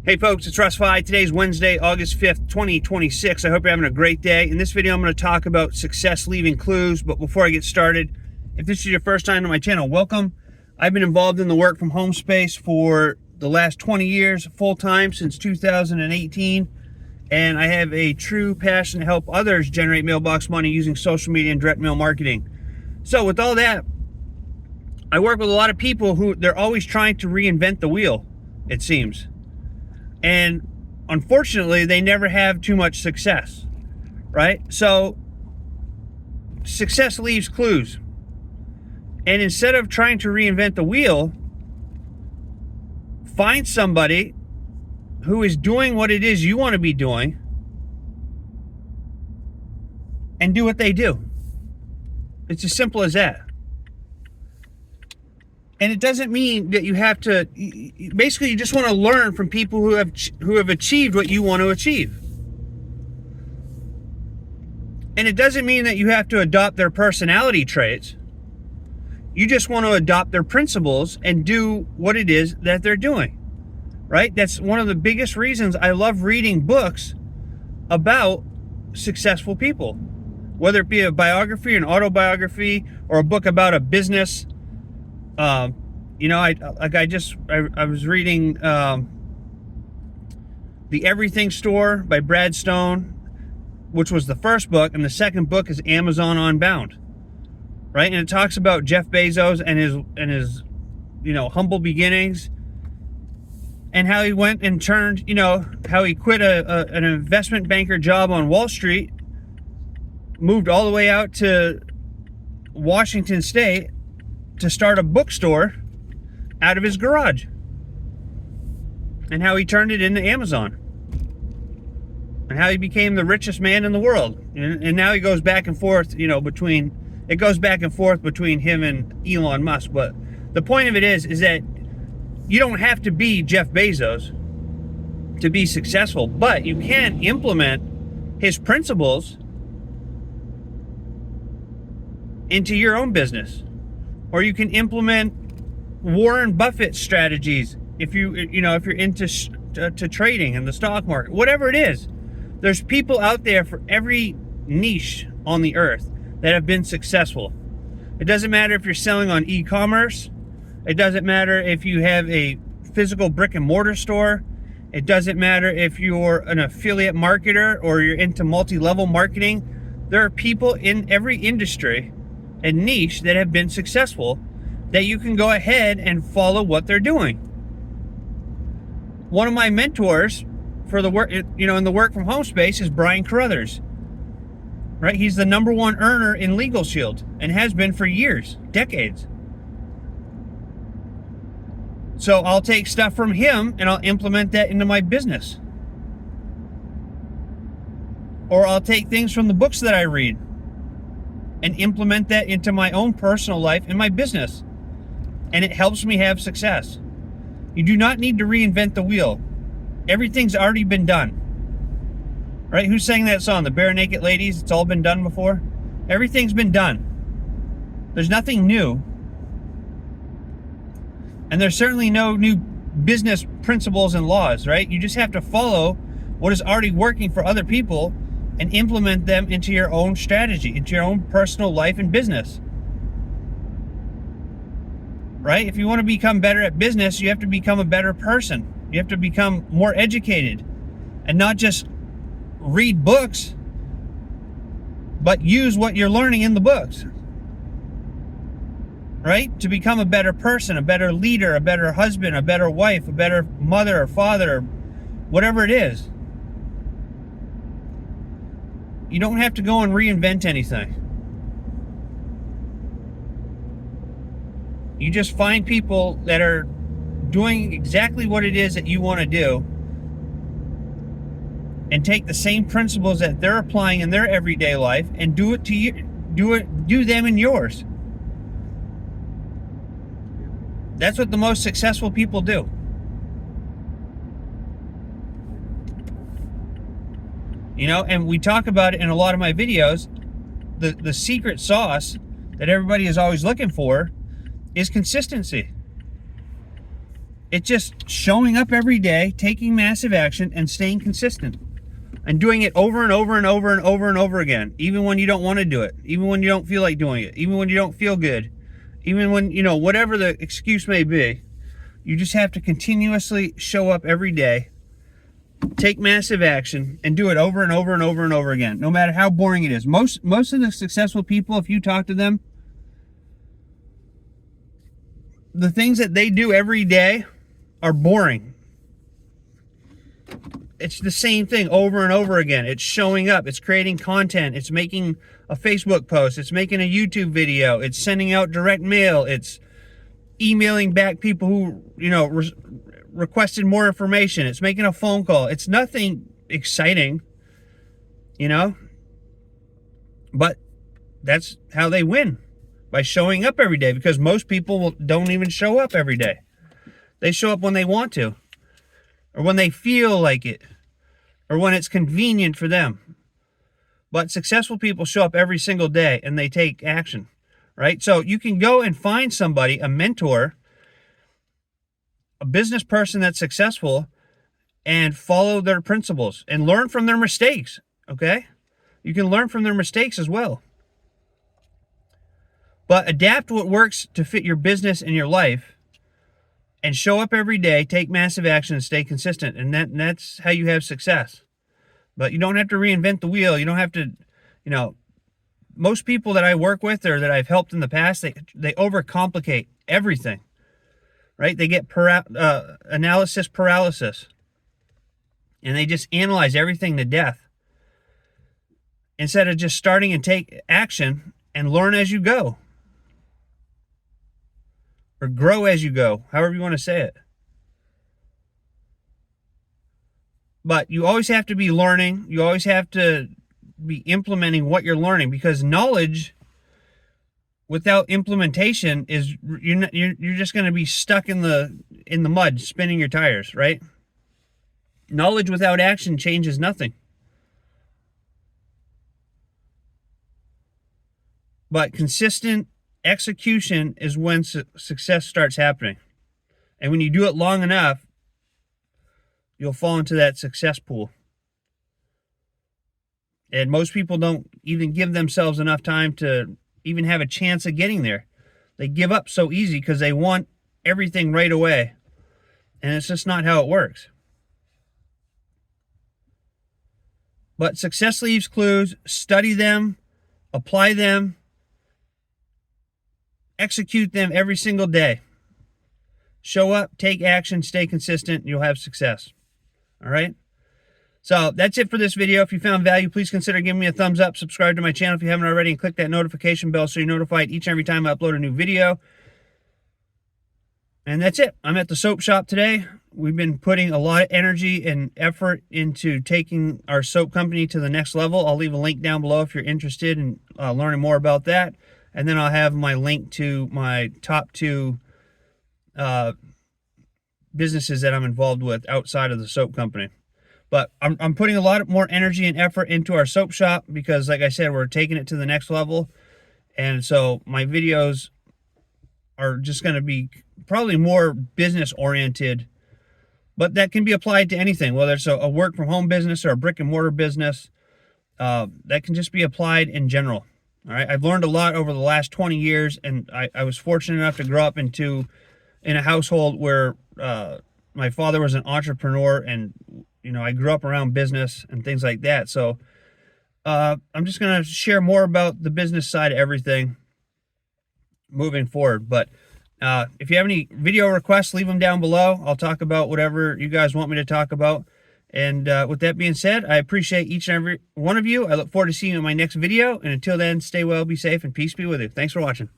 Hey folks, it's Russ. Today's Wednesday, August 5th, 2026. I hope you're having a great day. In this video, I'm going to talk about success leaving clues. But before I get started, if this is your first time to my channel, welcome. I've been involved in the work from home space for the last 20 years, full-time since 2018. And I have a true passion to help others generate mailbox money using social media and direct mail marketing. So with all that, I work with a lot of people who they're always trying to reinvent the wheel, it seems. And unfortunately, they never have too much success, right? So success leaves clues. And instead of trying to reinvent the wheel, find somebody who is doing what it is you want to be doing and do what they do. It's as simple as that. And it doesn't mean that you have to, basically you just want to learn from people who have achieved what you want to achieve. And it doesn't mean that you have to adopt their personality traits. You just want to adopt their principles and do what it is that they're doing, right? That's one of the biggest reasons I love reading books about successful people, whether it be a biography, an autobiography, or a book about a business. You know, I was reading The Everything Store by Brad Stone, which was the first book, and the second book is Amazon Unbound, right? And it talks about Jeff Bezos and his humble beginnings, and how he went and turned, how he quit an investment banker job on Wall Street, moved all the way out to Washington State to start a bookstore out of his garage, and how he turned it into Amazon, and how he became the richest man in the world. And now he goes back and forth, between him and Elon Musk. But the point of it is that you don't have to be Jeff Bezos to be successful, but you can implement his principles into your own business. Or you can implement Warren Buffett strategies if you're into to trading in the stock market. Whatever it is, there's people out there for every niche on the earth that have been successful. It doesn't matter if you're selling on e-commerce. It doesn't matter if you have a physical brick and mortar store. It doesn't matter if you're an affiliate marketer or you're into multi-level marketing. There are people in every industry and niche that have been successful that you can go ahead and follow what they're doing. One of my mentors for the work, in the work from home space is Brian Carruthers, right? He's the #1 earner in Legal Shield and has been for years, decades. So I'll take stuff from him and I'll implement that into my business. Or I'll take things from the books that I read and implement that into my own personal life and my business. And it helps me have success. You do not need to reinvent the wheel. Everything's already been done. Right? Who sang that song? The Bare Naked Ladies? It's all been done before? Everything's been done. There's nothing new. And there's certainly no new business principles and laws, right? You just have to follow what is already working for other people and implement them into your own strategy, into your own personal life and business. Right? If you want to become better at business, you have to become a better person. You have to become more educated and not just read books, but use what you're learning in the books. Right? To become a better person, a better leader, a better husband, a better wife, a better mother or father, whatever it is. You don't have to go and reinvent anything. You just find people that are doing exactly what it is that you want to do and take the same principles that they're applying in their everyday life and do them in yours. That's what the most successful people do. And we talk about it in a lot of my videos. The secret sauce that everybody is always looking for is consistency. It's just showing up every day, taking massive action, and staying consistent. And doing it over and over and over and over and over again. Even when you don't want to do it. Even when you don't feel like doing it. Even when you don't feel good. Even when, whatever the excuse may be. You just have to continuously show up every day, take massive action, and do it over and over and over and over again, no matter how boring it is. Most of the successful people, if you talk to them, the things that they do every day are boring. It's the same thing over and over again. It's showing up, it's creating content, it's making a Facebook post, it's making a YouTube video, it's sending out direct mail, it's emailing back people who, requested more information. It's making a phone call. It's nothing exciting, but that's how they win, by showing up every day, because most people don't even show up every day. They show up when they want to, or when they feel like it, or when it's convenient for them. But successful people show up every single day and they take action, right? So you can go and find somebody, a mentor, a business person that's successful, and follow their principles and learn from their mistakes, okay? You can learn from their mistakes as well. But adapt what works to fit your business and your life, and show up every day, take massive action, and stay consistent. And that's how you have success. But you don't have to reinvent the wheel. You don't have to, most people that I work with or that I've helped in the past, they overcomplicate everything. Right? They get analysis paralysis. And they just analyze everything to death. Instead of just starting and take action and learn as you go. Or grow as you go, however you want to say it. But you always have to be learning. You always have to be implementing what you're learning, because knowledge without implementation is you're just going to be stuck in the mud, spinning your tires, right? Knowledge without action changes nothing. But consistent execution is when success starts happening. And when you do it long enough, you'll fall into that success pool. And most people don't even give themselves enough time to even have a chance of getting there. They give up so easy because they want everything right away. And it's just not how it works. But success leaves clues. Study them. Apply them. Execute them every single day. Show up, take action, stay consistent, and you'll have success. All right? So that's it for this video. If you found value, please consider giving me a thumbs up. Subscribe to my channel if you haven't already, and click that notification bell so you're notified each and every time I upload a new video. And that's it. I'm at the soap shop today. We've been putting a lot of energy and effort into taking our soap company to the next level. I'll leave a link down below if you're interested in learning more about that. And then I'll have my link to my top 2 businesses that I'm involved with outside of the soap company. But I'm putting a lot more energy and effort into our soap shop because, like I said, we're taking it to the next level. And so my videos are just going to be probably more business oriented, but that can be applied to anything, whether it's a work from home business or a brick and mortar business. That can just be applied in general. All right. I've learned a lot over the last 20 years, and I was fortunate enough to grow up in a household where my father was an entrepreneur, and I grew up around business and things like that. So I'm just going to share more about the business side of everything moving forward. But if you have any video requests, leave them down below. I'll talk about whatever you guys want me to talk about. And with that being said, I appreciate each and every one of you. I look forward to seeing you in my next video. And until then, stay well, be safe, and peace be with you. Thanks for watching.